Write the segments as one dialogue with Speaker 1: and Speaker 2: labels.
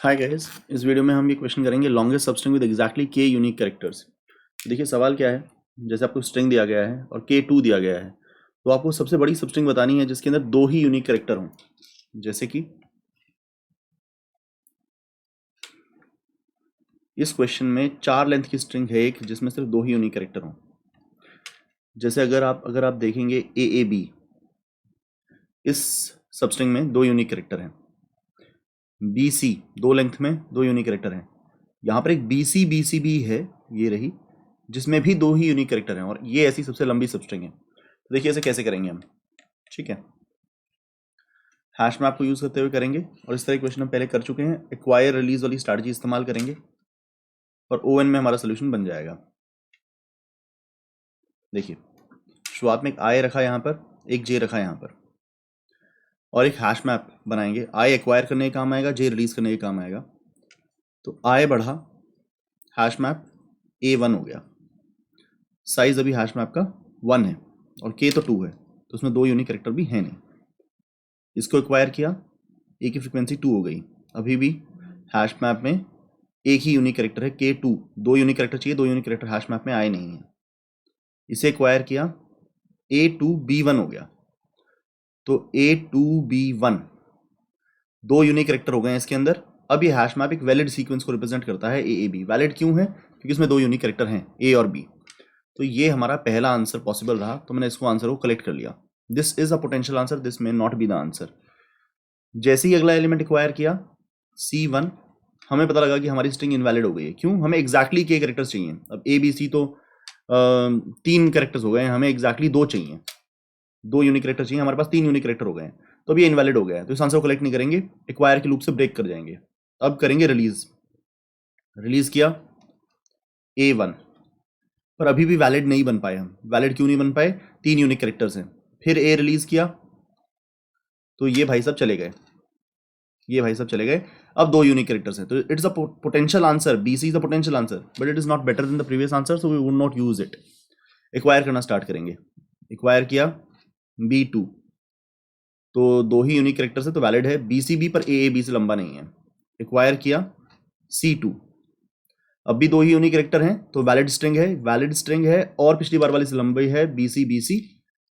Speaker 1: Hi guys, इस video में हम ये क्वेश्चन करेंगे लॉन्गेस्ट सबस्ट्रिंग विद एग्जैक्टली के यूनिक कैरेक्टर्स। देखिए सवाल क्या है, जैसे आपको स्ट्रिंग दिया गया है और के 2 दिया गया है, तो आपको सबसे बड़ी सबस्ट्रिंग बतानी है जिसके अंदर 2 ही यूनिक कैरेक्टर हों। जैसे कि इस क्वेश्चन में 4 लेंथ की स्ट्रिंग है एक जिसमें सिर्फ 2 ही यूनिक कैरेक्टर हों। जैसे अगर आप देखेंगे ए बी, इस सबस्ट्रिंग में 2 यूनिक कैरेक्टर हैं। बी सी 2 लेंथ में 2 यूनिक कैरेक्टर हैं। यहाँ पर एक बी सी भी है, ये रही, जिसमें भी 2 ही यूनिक कैरेक्टर हैं और ये ऐसी सबसे लंबी सबस्ट्रिंग है। तो देखिए इसे कैसे करेंगे हम। ठीक है, हैश मैप को यूज करते हुए करेंगे और इस तरह क्वेश्चन हम पहले कर चुके हैं। एक्वायर रिलीज वाली स्ट्रैटेजी इस्तेमाल करेंगे और ओएन में हमारा सोल्यूशन बन जाएगा। देखिए शुरुआत में एक आई रखा यहाँ पर, एक जे रखा यहाँ पर और एक हैश मैप बनाएंगे। आई एक्वायर करने का काम आएगा, जे रिलीज करने का काम आएगा। तो आई बढ़ा, हैश मैप A1 हो गया। साइज अभी हैश मैप का 1 है और के तो 2 है, तो उसमें 2 यूनिक कैरेक्टर भी है नहीं। इसको एक्वायर किया, ए की फ्रीक्वेंसी 2 हो गई। अभी भी हैश मैप में एक ही यूनिक कैरेक्टर है K2। 2 यूनिक कैरेक्टर चाहिए, 2 यूनिक कैरेक्टर हैश मैप में आए नहीं है। इसे एक्वायर किया, A2B1 हो गया। तो A2B1 2 यूनिक कैरेक्टर हो गए इसके अंदर। अब ये हैश मैप एक वैलिड सीक्वेंस को रिप्रेजेंट करता है AAB। वैलिड क्यों है? क्योंकि इसमें 2 यूनिक कैरेक्टर हैं A और B। तो ये हमारा पहला आंसर पॉसिबल रहा, तो मैंने इसको आंसर को कलेक्ट कर लिया। This is a potential answer, this may not be the answer. जैसे ही अगला एलिमेंट एक्वायर किया C1, हमें पता लगा कि हमारी स्ट्रिंग इनवैलिड हो गई है। क्यों? हमें एग्जैक्टली के कैरेक्टर्स चाहिए। अब ABC तो 3 कैरेक्टर्स हो गए हैं, हमें एग्जैक्टली 2 चाहिए। 2 यूनिक कैरेक्टर चाहिए, हमारे पास 3 यूनिक कैरेक्टर हो गए हैं, तो अब ये इनवैलिड हो गया है। तो इस आंसर को कलेक्ट नहीं करेंगे, एक्वायर के लूप से ब्रेक कर जाएंगे। अब करेंगे रिलीज। रिलीज किया A1, पर अभी भी वैलिड नहीं बन पाए हम। वैलिड क्यों नहीं बन पाए? 3 यूनिक कैरेक्टर्स हैं। फिर A रिलीज किया तो ये भाई सब चले गए, ये भाई सब चले गए। अब 2 यूनिक कैरेक्टर्स हैं, तो it's a potential answer. BC is a potential answer, but it is not better than the previous answer, so we would not use it. Acquire करना स्टार्ट करेंगे। एक्वायर किया B2, तो 2 ही यूनिक कैरेक्टर्स है तो valid है। BCB पर AAB से लंबा नहीं है। एक्वायर किया C2, अब भी 2 ही यूनिक कैरेक्टर हैं तो वैलिड स्ट्रिंग है, वैलिड स्ट्रिंग है और पिछली बार वाली से लंबी है BC,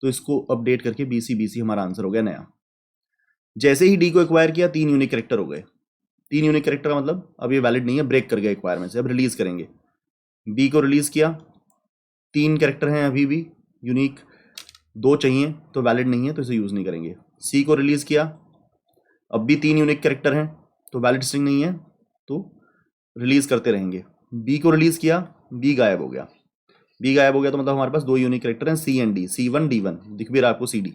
Speaker 1: तो इसको अपडेट करके BC हमारा आंसर हो गया नया। जैसे ही D को एक्वायर किया 3 यूनिक कैरेक्टर हो गए। 3 यूनिक कैरेक्टर का मतलब अब ये वैलिड नहीं है, ब्रेक कर गया एक्वायर में से। अब रिलीज करेंगे। B को रिलीज किया, 3 कैरेक्टर हैं अभी भी यूनिक, 2 चाहिए तो वैलिड नहीं है, तो इसे यूज नहीं करेंगे। C को रिलीज किया, अब भी 3 यूनिक कैरेक्टर हैं तो वैलिड स्ट्रिंग नहीं है, तो रिलीज करते रहेंगे। B को रिलीज किया, B गायब हो गया। B गायब हो गया तो मतलब हमारे पास 2 यूनिक कैरेक्टर हैं C and D, C1 D1 दिख भी रहा है आपको CD।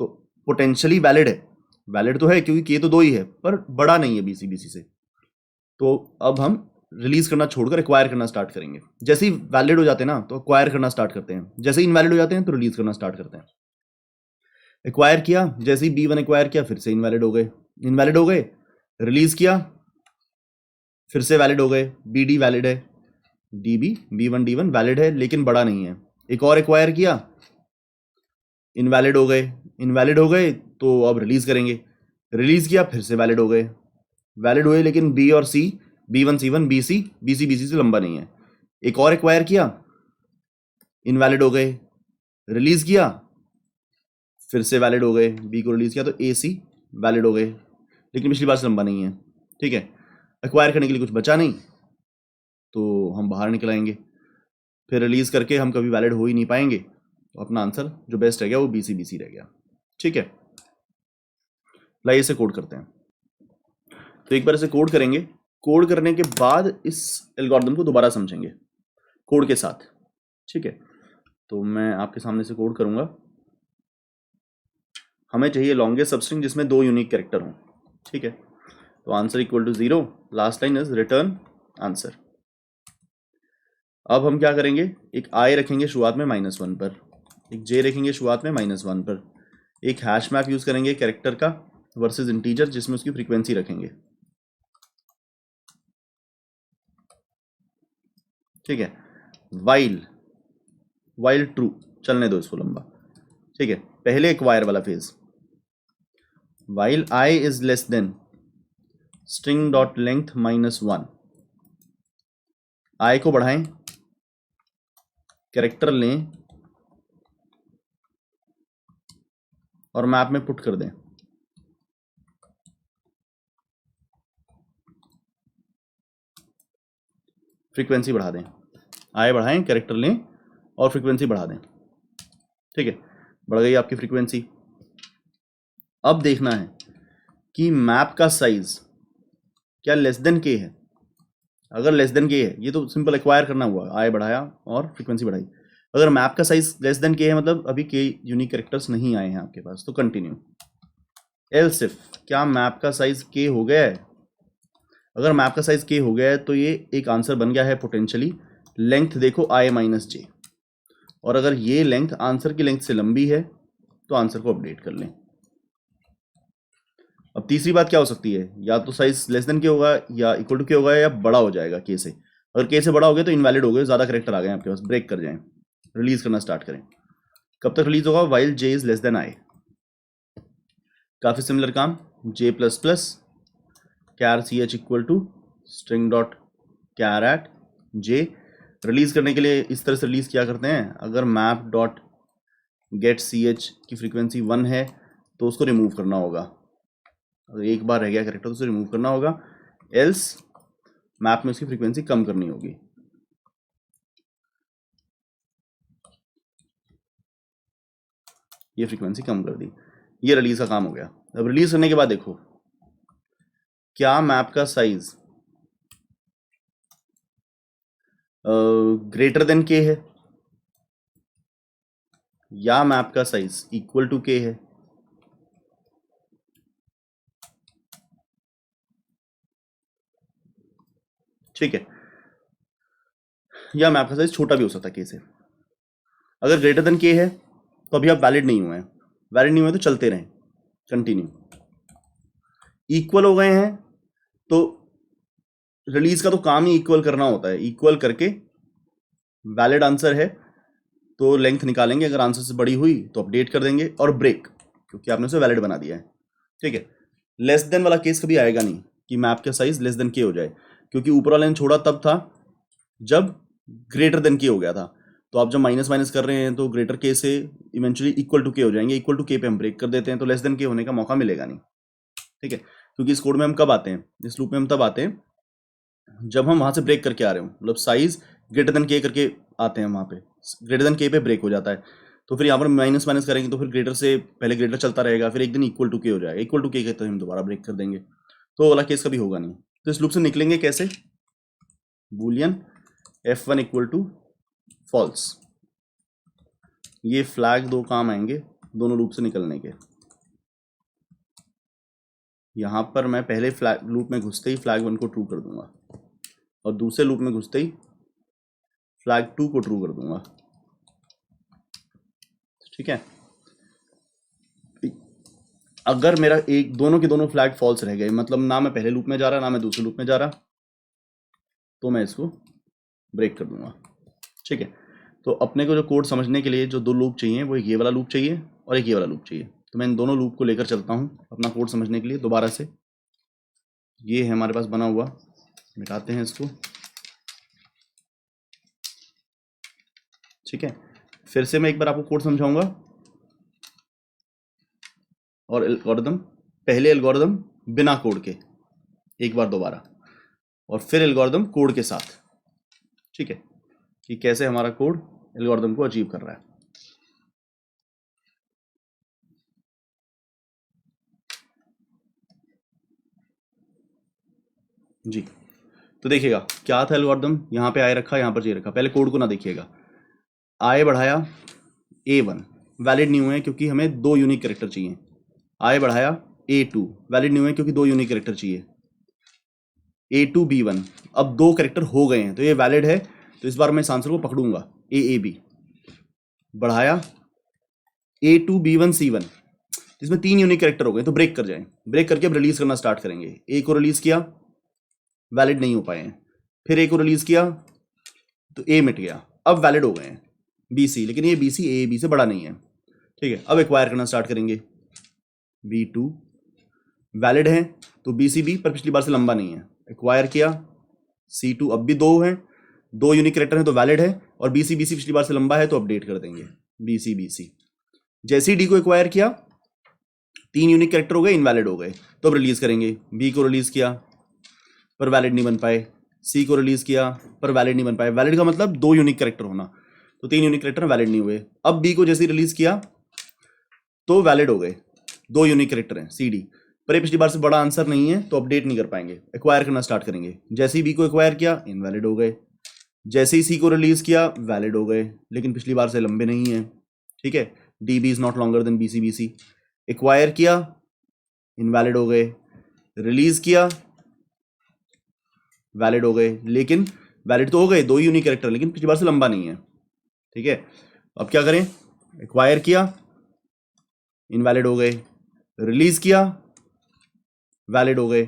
Speaker 1: तो पोटेंशियली वैलिड है, वैलिड तो है क्योंकि K तो 2 ही है, पर बड़ा नहीं है BC से। तो अब हम रिलीज करना छोड़कर एक्वायर करना स्टार्ट करेंगे। जैसे ही वैलिड हो जाते हैं ना तो एक्वायर करना स्टार्ट करते हैं, जैसे ही इनवैलिड हो जाते हैं तो रिलीज करना स्टार्ट करते हैं। एक्वायर किया, जैसे ही B1 एक्वायर किया फिर से इनवैलिड हो गए, इनवैलिड हो गए। रिलीज किया, फिर से वैलिड हो गए। BD वैलिड है, DB B1 D1 वैलिड है लेकिन बड़ा नहीं है। एक और एक्वायर किया, इनवैलिड हो गए, इनवैलिड हो गए तो अब रिलीज करेंगे। रिलीज किया, फिर से वैलिड हो गए, वैलिड हुए लेकिन B और C, B1 C1 BC से लंबा नहीं है। एक और एक्वायर किया, इनवैलिड हो गए। रिलीज किया, फिर से वैलिड हो गए। B को रिलीज किया तो AC वैलिड हो गए लेकिन पिछली बार से लंबा नहीं है। ठीक है, एक्वायर करने के लिए कुछ बचा नहीं तो हम बाहर निकल आएंगे। फिर रिलीज करके हम कभी वैलिड हो ही नहीं पाएंगे, तो अपना आंसर जो बेस्ट रह गया वो BC रह गया। ठीक है, लाइए इसे कोड करते हैं। तो एक बार इसे कोड करेंगे, कोड करने के बाद इस एल्गोरिथम को दोबारा समझेंगे कोड के साथ। ठीक है, तो मैं आपके सामने से कोड करूंगा। हमें चाहिए लॉन्गेस्ट सबस्ट्रिंग जिसमें 2 यूनिक कैरेक्टर हों। ठीक है, तो answer equal to 0, last line is return answer. अब हम क्या करेंगे, एक I रखेंगे शुरुआत में -1 पर, एक J रखेंगे शुरुआत में -1 पर, एक हैश मैप यूज करेंगे कैरेक्टर का वर्सेस इंटीजर जिसमें उसकी फ्रीक्वेंसी रखेंगे। ठीक है, वाइल ट्रू, चलने दो इसको लंबा। ठीक है, पहले एक्वायर वाला phase, while I is less then string dot length -1, आई को बढ़ाएं, कैरेक्टर लें और मैप में पुट कर दें। फ्रीक्वेंसी बढ़ा दें, आई बढ़ाएं, कैरेक्टर लें और फ्रीक्वेंसी बढ़ा दें। ठीक है, बढ़ गई आपकी फ्रीक्वेंसी। अब देखना है कि मैप का साइज क्या लेस देन के है। अगर लेस देन के है, ये तो सिंपल एक्वायर करना हुआ, आई बढ़ाया और फ्रीक्वेंसी बढ़ाई। अगर मैप का साइज लेस देन के है, मतलब अभी के यूनिक कैरेक्टर्स नहीं आए हैं आपके पास, तो कंटिन्यू। एल्स इफ क्या मैप का साइज के हो गया है। अगर मैप का साइज के हो गया है तो ये एक आंसर बन गया है पोटेंशियली। लेंथ देखो i माइनस जे, और अगर ये लेंथ आंसर की लेंथ से लंबी है तो आंसर को अपडेट कर लें। अब तीसरी बात क्या हो सकती है, या तो साइज लेस देन के होगा या इक्वल टू के होगा या बड़ा हो जाएगा के से। अगर के से बड़ा हो गया तो इनवैलिड हो गए, ज़्यादा करेक्टर आ गए आपके पास, ब्रेक कर जाएं, रिलीज करना स्टार्ट करें। कब तक रिलीज होगा, while J is less than I. काफ़ी सिमिलर काम, J plus plus char C H equal to string dot char at J. Release करने के लिए इस तरह से रिलीज किया करते हैं, अगर map dot get C H की फ्रीक्वेंसी 1 है तो उसको रिमूव करना होगा। अगर एक बार रह गया कैरेक्टर तो उसे रिमूव करना होगा, एल्स मैप में उसकी फ्रीक्वेंसी कम करनी होगी। ये फ्रीक्वेंसी कम कर दी, ये रिलीज का काम हो गया। अब रिलीज करने के बाद देखो क्या मैप का साइज ग्रेटर देन के है या मैप का साइज इक्वल टू के है। ठीक है, या मैप का साइज छोटा भी हो सकता है के से। अगर ग्रेटर देन के है तो अभी आप वैलिड नहीं हुए हैं, वैलिड नहीं हुए तो चलते रहें, कंटिन्यू। इक्वल हो गए हैं तो रिलीज का तो काम ही इक्वल करना होता है, इक्वल करके वैलिड आंसर है तो लेंथ निकालेंगे, अगर आंसर से बड़ी हुई तो अपडेट कर देंगे, और ब्रेक क्योंकि आपने उसे वैलिड बना दिया है। ठीक है, लेस देन वाला केस कभी आएगा नहीं कि मैप का साइज लेस देन के हो जाए, क्योंकि ऊपर वाले ने छोड़ा तब था जब ग्रेटर देन के हो गया था। तो आप जब माइनस माइनस कर रहे हैं तो ग्रेटर के से इवेंचुअली इक्वल टू के हो जाएंगे, इक्वल टू के पे हम ब्रेक कर देते हैं, तो लेस देन के होने का मौका मिलेगा नहीं। ठीक है, क्योंकि इस कोड में हम कब आते हैं, इस लूप में हम तब आते हैं जब हम वहां से ब्रेक करके आ रहे हो, मतलब साइज ग्रेटर देन के करके आते हैं, वहां पे ग्रेटर देन के पे ब्रेक हो जाता है। तो फिर यहाँ पर माइनस माइनस करेंगे तो फिर ग्रेटर से पहले ग्रेटर चलता रहेगा, फिर एक दिन इक्वल टू के हो जाएगा, इक्वल टू के तो हम दोबारा ब्रेक कर देंगे, तो वाला केस कभी होगा नहीं। तो इस लूप से निकलेंगे कैसे, boolean f1 equal to false. ये फ्लैग दो काम आएंगे दोनों लूप से निकलने के। यहाँ पर मैं पहले फ्लैग लूप में घुसते ही फ्लैग 1 को ट्रू कर दूंगा और दूसरे लूप में घुसते ही फ्लैग 2 को ट्रू कर दूंगा। ठीक है, अगर मेरा एक दोनों के दोनों फ्लैग फॉल्स रह गए, मतलब ना मैं पहले लूप में जा रहा ना मैं दूसरे लूप में जा रहा, तो मैं इसको ब्रेक कर दूंगा। ठीक है, तो अपने को जो कोड समझने के लिए जो दो लूप चाहिए, वो एक ये वाला लूप चाहिए और एक ये वाला लूप चाहिए। तो मैं इन दोनों लूप को लेकर चलता हूँ अपना कोड समझने के लिए दोबारा से। ये है हमारे पास बना हुआ, मिटाते हैं इसको। ठीक है, फिर से मैं एक बार आपको कोड समझाऊंगा, और एल्गोरिदम, पहले एल्गोरिदम बिना कोड के एक बार दोबारा, और फिर एल्गोरिदम कोड के साथ। ठीक है, कि कैसे हमारा कोड एल्गोरिदम को अचीव कर रहा है। जी, तो देखिएगा क्या था एल्गोरिदम, यहाँ पे आए रखा, यहाँ पर जे रखा। पहले कोड को ना देखिएगा, आए बढ़ाया A1 वैलिड नहीं हुए क्योंकि हमें 2 यूनिक कैरेक्टर चाहिए। आए बढ़ाया A2 वैलिड नहीं हुए क्योंकि 2 यूनिक कैरेक्टर चाहिए। A2 B1 अब 2 कैरेक्टर हो गए हैं तो ये वैलिड है, तो इस बार मैं इस आंसर को पकड़ूंगा। AAB बढ़ाया A2 B1 C1, इसमें 3 यूनिक कैरेक्टर हो गए तो ब्रेक कर जाएं, ब्रेक करके अब रिलीज करना स्टार्ट करेंगे। A को रिलीज किया, वैलिड नहीं हो पाए हैं, फिर A को रिलीज किया तो A मिट गया, अब वैलिड हो गए हैं BC, लेकिन ये BC AAB से बड़ा नहीं है। ठीक है, अब एक्वायर करना स्टार्ट करेंगे, B2 वैलिड है तो BCB, पर पिछली बार से लंबा नहीं है। एक्वायर किया C2, अब भी 2 हैं, 2 यूनिक कैरेक्टर हैं तो वैलिड है, और BCBC पिछली बार से लंबा है तो अपडेट कर देंगे BCBC। जैसे ही D को एक्वायर किया 3 यूनिक कैरेक्टर हो गए, इनवैलिड हो गए, तो अब रिलीज करेंगे। B को रिलीज किया पर वैलिड नहीं बन पाए, C को रिलीज किया पर वैलिड नहीं बन पाए। वैलिड का मतलब 2 यूनिक कैरेक्टर होना, तो 3 यूनिक कैरेक्टर वैलिड नहीं हुए। अब B को जैसे ही रिलीज किया तो वैलिड हो गए, 2 यूनिक कैरेक्टर हैं CD, पर ये पिछली बार से बड़ा आंसर नहीं है तो अपडेट नहीं कर पाएंगे, एक्वायर करना स्टार्ट करेंगे। जैसे ही B को एक्वायर किया इनवैलिड हो गए, जैसे ही C को रिलीज किया वैलिड हो गए, लेकिन पिछली बार से लंबे नहीं है, ठीक है। DB is not longer than BCBC। Acquire किया इनवैलिड हो गए, रिलीज किया वैलिड हो गए, लेकिन वैलिड तो हो गए 2 यूनिक कैरेक्टर, लेकिन पिछली बार से लंबा नहीं है, ठीक है। अब क्या करें, एक्वायर किया इनवैलिड हो गए, रिलीज किया वैलिड हो गए।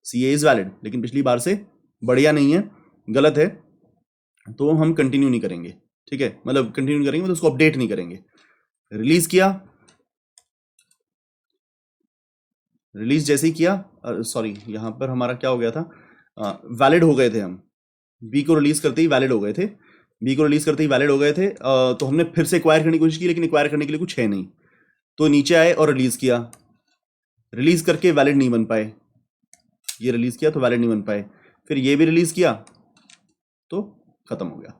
Speaker 1: CA इज वैलिड, लेकिन पिछली बार से बढ़िया नहीं है, गलत है, तो हम कंटिन्यू नहीं करेंगे, ठीक है। मतलब कंटिन्यू नहीं करेंगे मतलब उसको अपडेट नहीं करेंगे। रिलीज किया, रिलीज जैसे ही किया, सॉरी यहां पर हमारा क्या हो गया था, वैलिड हो गए थे हम, B को रिलीज करते ही वैलिड हो गए थे, B को रिलीज करते ही वैलिड हो गए थे, तो हमने फिर से एक्वायर करने की कोशिश की, लेकिन एक्वायर करने के लिए कुछ है नहीं, तो नीचे आए और रिलीज किया, रिलीज करके वैलिड नहीं बन पाए, ये रिलीज किया तो वैलिड नहीं बन पाए, फिर ये भी रिलीज किया तो खत्म हो गया,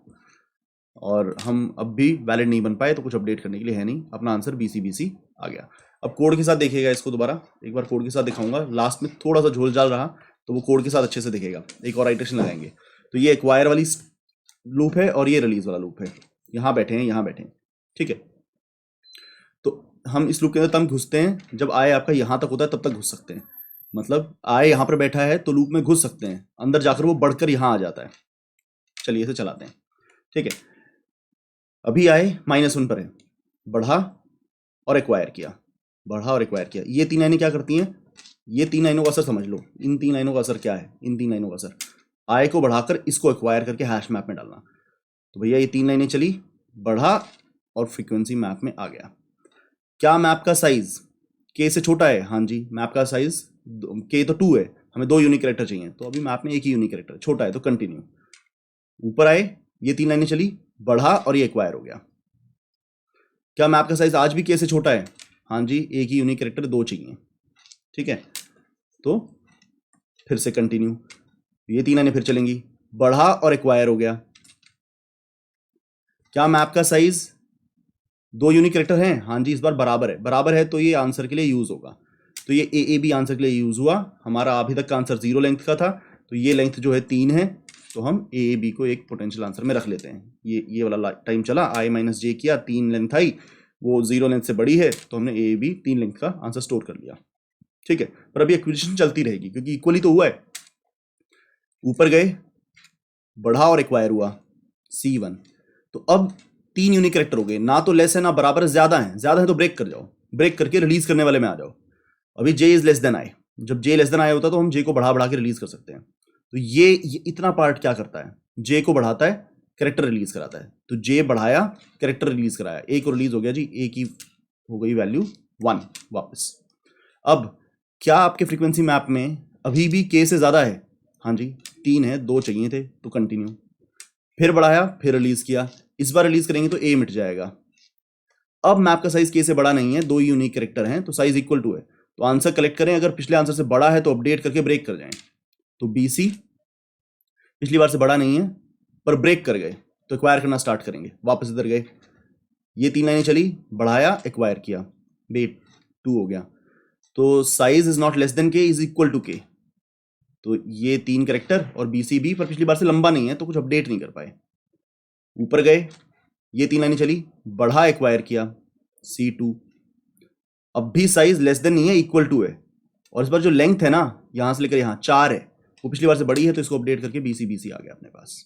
Speaker 1: और हम अब भी वैलिड नहीं बन पाए, तो कुछ अपडेट करने के लिए है नहीं, अपना आंसर BCBC आ गया। अब कोड के साथ देखिएगा इसको, दोबारा एक बार कोड के साथ दिखाऊंगा, लास्ट में थोड़ा सा झोल झाल रहा तो वो कोड के साथ अच्छे से दिखेगा, एक और आइटरेशन लगाएंगे। तो ये एक्वायर वाली लूप है और ये रिलीज वाला लूप है, यहाँ बैठे हैं, यहाँ बैठे हैं, ठीक है। तो हम इस लूप के अंदर तब घुसते हैं जब आय आपका यहाँ तक होता है, तब तक घुस सकते हैं, मतलब आय यहाँ पर बैठा है तो लूप में घुस सकते हैं, अंदर जाकर वो बढ़कर यहाँ आ जाता है। चलिए इसे चलाते हैं, ठीक है। अभी आए -1 पर है, बढ़ा और एक्वायर किया, बढ़ा और एक्वायर किया, ये 3 लाइनें क्या करती हैं, ये 3 लाइनों का असर समझ लो, इन 3 लाइनों का असर क्या है, इन 3 लाइनों का असर, आय को बढ़ाकर इसको एक्वायर करके हैश मैप में डालना। तो भैया ये 3 लाइनें चली, बढ़ा और फ्रीक्वेंसी मैप में आ गया। क्या मैप का साइज K से छोटा है, हाँ जी, मैप का साइज K तो 2 है, हमें 2 यूनिक कैरेक्टर चाहिए, तो अभी मैप में एक ही यूनिक कैरेक्टर छोटा है, तो कंटिन्यू। ऊपर आए, ये 3 लाइनें चली, बढ़ा और ये एक्वायर हो गया। क्या मैप का साइज आज भी K से छोटा है, हाँ जी, एक ही यूनिक कैरेक्टर 2 चाहिए, ठीक है। तो फिर से कंटिन्यू, ये 3 लाइनें फिर चलेंगी, बढ़ा और एक्वायर हो गया। क्या मैप का साइज 2 यूनिक कैरेक्टर हैं, हाँ जी, इस बार बराबर है, बराबर है तो ये आंसर के लिए यूज होगा, तो ये AAB आंसर के लिए यूज हुआ। हमारा अभी तक का आंसर 0 लेंथ का था, तो ये लेंथ जो है 3 है, तो हम AAB को एक पोटेंशियल आंसर में रख लेते हैं। ये वाला टाइम चला, I-J किया, 3 लेंथ आई, वो 0 लेंथ से बड़ी है, तो हमने AAB 3 लेंथ का आंसर स्टोर कर लिया, ठीक है। पर अभी एक्विजिशन चलती रहेगी क्योंकि इक्वली तो हुआ है। ऊपर गए, बढ़ा और एक्वायर हुआ C1, तो अब 3 यूनिक कैरेक्टर हो गए, ना तो लेस है ना बराबर है, ज्यादा है तो ब्रेक कर जाओ, ब्रेक करके रिलीज करने वाले में आ जाओ। अभी J is less then I, जब J लेस देन I होता है तो हम J को बढ़ा बढ़ा के रिलीज कर सकते हैं। तो ये इतना पार्ट क्या करता है, J को बढ़ाता है, कैरेक्टर रिलीज कराता है, तो J बढ़ाया, कैरेक्टर रिलीज कराया, A को रिलीज हो गया जी, A की हो गई वैल्यू 1 वापस। अब क्या आपके फ्रीक्वेंसी मैप में अभी भी K से ज्यादा है, हाँ जी 3 है, 2 चाहिए थे, तो कंटिन्यू, फिर बढ़ाया, फिर रिलीज किया, इस बार रिलीज करेंगे तो A मिट जाएगा। अब मैप का साइज K से बड़ा नहीं है, 2 यूनिक कैरेक्टर हैं, तो साइज इक्वल टू है, तो आंसर कलेक्ट करें, अगर पिछले आंसर से बड़ा है तो अपडेट करके ब्रेक कर जाएं। तो BC पिछली बार से बड़ा नहीं है पर ब्रेक कर गए, तो एक्वायर करना स्टार्ट करेंगे, वापस इधर गए, ये 3 लाइनें चली, बढ़ाया, एक्वायर किया, बे 2 हो गया, तो size is not less than K is equal to K, तो ये 3 कैरेक्टर और BCB पर पिछली बार से लंबा नहीं है, तो कुछ अपडेट नहीं कर पाए। ऊपर गए, ये 3 लाइनें चली, बढ़ा, एक्वायर किया C2, अब भी साइज लेस देन नहीं है, इक्वल टू है, और इस बार जो लेंथ है ना, यहां से लेकर यहां 4 है, वो पिछली बार से बड़ी है, तो इसको अपडेट करके BCBC आ गया अपने पास,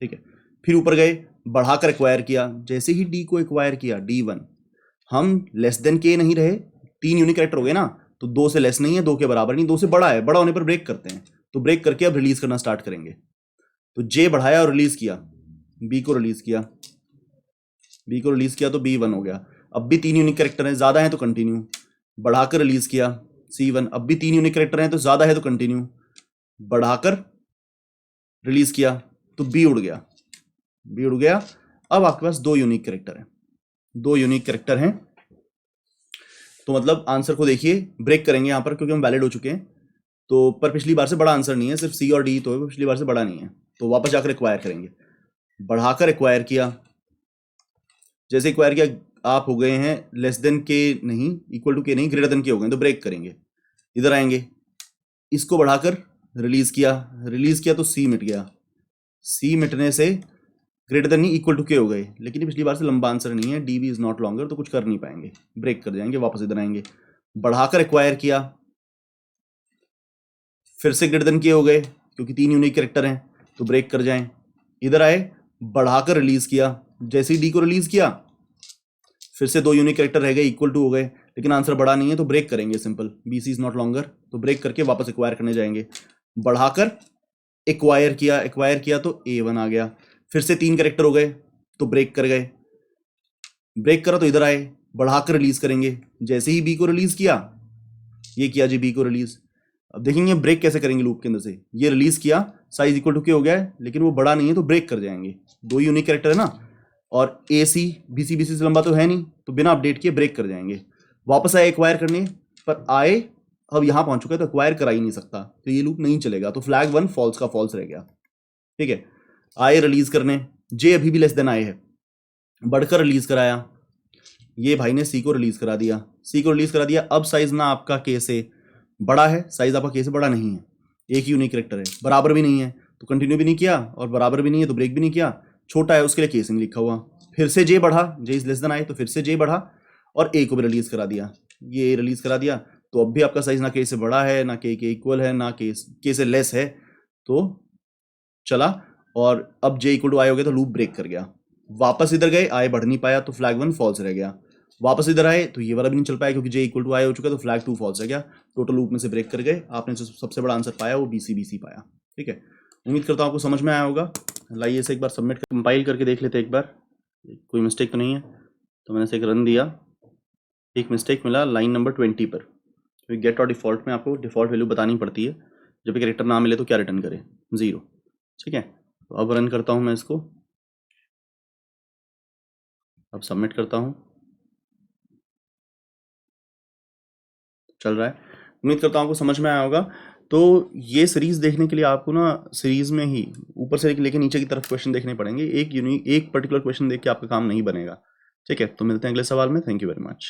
Speaker 1: ठीक है। फिर ऊपर गए, बढ़ाकर एक्वायर किया, जैसे ही D को एक्वायर किया D1, हम लेस देन K नहीं रहे, 3 यूनिक कैरेक्टर हो गए ना, तो 2 से लेस नहीं है, 2 के बराबर नहीं, 2 से बड़ा है, बड़ा होने पर ब्रेक करते हैं, तो ब्रेक करके अब रिलीज करना स्टार्ट करेंगे। तो J बढ़ाया और रिलीज किया, B को रिलीज किया, B को रिलीज किया तो B1 हो गया। अब भी 3 यूनिक कैरेक्टर हैं, ज्यादा हैं तो कंटिन्यू, बढ़ाकर रिलीज किया, C1, अब भी 3 यूनिक कैरेक्टर हैं तो ज्यादा है तो कंटिन्यू, बढ़ाकर रिलीज किया तो B उड़ गया, B उड़ गया। अब आपके पास 2 यूनिक कैरेक्टर हैं, 2 यूनिक कैरेक्टर हैं, तो मतलब आंसर को देखिए, ब्रेक करेंगे यहाँ पर क्योंकि हम वैलिड हो चुके हैं, तो पर पिछली बार से बड़ा आंसर नहीं है, सिर्फ C और D तो है, पिछली बार से बड़ा नहीं है, तो वापस जाकर एक्वायर करेंगे, बढ़ाकर एक्वायर किया, जैसे एक्वायर किया आप हो गए हैं लेस देन के नहीं, इक्वल टू के नहीं, ग्रेटर देन के हो गए, तो ब्रेक करेंगे, इधर आएंगे, इसको बढ़ाकर रिलीज किया तो C मिट गया, C मिटने से ग्रेटर देन नहीं इक्वल टू के हो गए, लेकिन ये पिछली बार से लंबा आंसर नहीं है, DB इज नॉट लॉन्गर, तो कुछ कर नहीं पाएंगे, ब्रेक कर जाएंगे, वापस इधर आएंगे, बढ़ाकर एक्वायर किया, फिर से ग्रेटर देन के हो गए क्योंकि 3 यूनिक कैरेक्टर हैं, तो ब्रेक कर जाएं, इधर आए, बढ़ाकर रिलीज किया, जैसे ही D को रिलीज किया फिर से 2 यूनिक कैरेक्टर रह गए, इक्वल टू हो गए, लेकिन आंसर बड़ा नहीं है तो ब्रेक करेंगे, simple, BC is not longer, तो ब्रेक करके वापस एक्वायर करने जाएंगे, बढ़ाकर एक्वायर किया तो A1 आ गया, फिर से 3 कैरेक्टर हो गए तो ब्रेक कर गए, ब्रेक करा तो इधर आए, बढ़ाकर रिलीज करेंगे, जैसे ही B को रिलीज किया, ये किया जी B को रिलीज, अब देखेंगे ब्रेक कैसे करेंगे लूप के अंदर से, ये रिलीज किया, साइज इक्वल टू के हो गया है, लेकिन वो बड़ा नहीं है तो ब्रेक कर जाएंगे, 2 यूनिक कैरेक्टर है ना, और AC BC से लंबा तो है नहीं, तो बिना अपडेट किए ब्रेक कर जाएंगे, वापस आए एक्वायर करने, पर आए अब यहां पहुंच चुका है तो एक्वायर करा ही नहीं सकता, तो ये लूप नहीं चलेगा, तो फ्लैग 1 फॉल्स का फॉल्स रह गया, ठीक है। आए रिलीज करने, J अभी भी लेस देन आए है, बढ़कर रिलीज कराया, ये भाई ने C को रिलीज करा दिया, अब साइज ना आपका K से बड़ा है, साइज आपका K से बड़ा नहीं है, एक यूनिक कैरेक्टर है, बराबर भी नहीं है तो कंटिन्यू भी नहीं किया, और बराबर भी नहीं है तो ब्रेक भी नहीं किया, छोटा है उसके लिए केस नहीं लिखा हुआ, फिर से J बढ़ा, J इज लेस देन आए तो फिर से J बढ़ा और A को भी रिलीज करा दिया, ये रिलीज करा दिया, तो अब भी आपका साइज ना K से बड़ा है, ना K के इक्वल है, ना K से लेस है, तो चला, और अब J इक्वल टू I हो गया तो लूप ब्रेक कर गया, वापस इधर गए, I बढ़ नहीं पाया तो फ्लैग 1 फॉल्स रह गया, वापस इधर आए तो ये वाला भी नहीं चल पाया क्योंकि J इक्वल टू I हो चुका तो फ्लैग 2 फॉल्स रह गया, टोटल लूप में से ब्रेक कर गए, आपने जो सबसे बड़ा आंसर पाया वो BC पाया, ठीक है। उम्मीद करता हूँ आपको समझ में आया होगा, लाइए इसे एक बार सबमिट कंपाइल करके देख लेते हैं एक बार, कोई मिस्टेक तो नहीं है, तो मैंने इसे एक रन दिया, एक मिस्टेक मिला लाइन नंबर 20 पर, क्योंकि गेट और डिफ़ॉल्ट में आपको डिफ़ॉल्ट वैल्यू बतानी पड़ती है, जब भी कैरेक्टर ना मिले तो क्या रिटर्न करे, 0, ठीक है। तो अब रन करता हूँ मैं इसको, अब सबमिट करता हूँ, चल रहा है, उम्मीद करता हूँ आपको समझ में आया होगा। तो ये सीरीज देखने के लिए आपको ना सीरीज में ही ऊपर से लेके नीचे की तरफ क्वेश्चन देखने पड़ेंगे, एक पर्टिकुलर क्वेश्चन देख के आपका काम नहीं बनेगा, ठीक है। तो मिलते हैं अगले सवाल में, थैंक यू वेरी मच।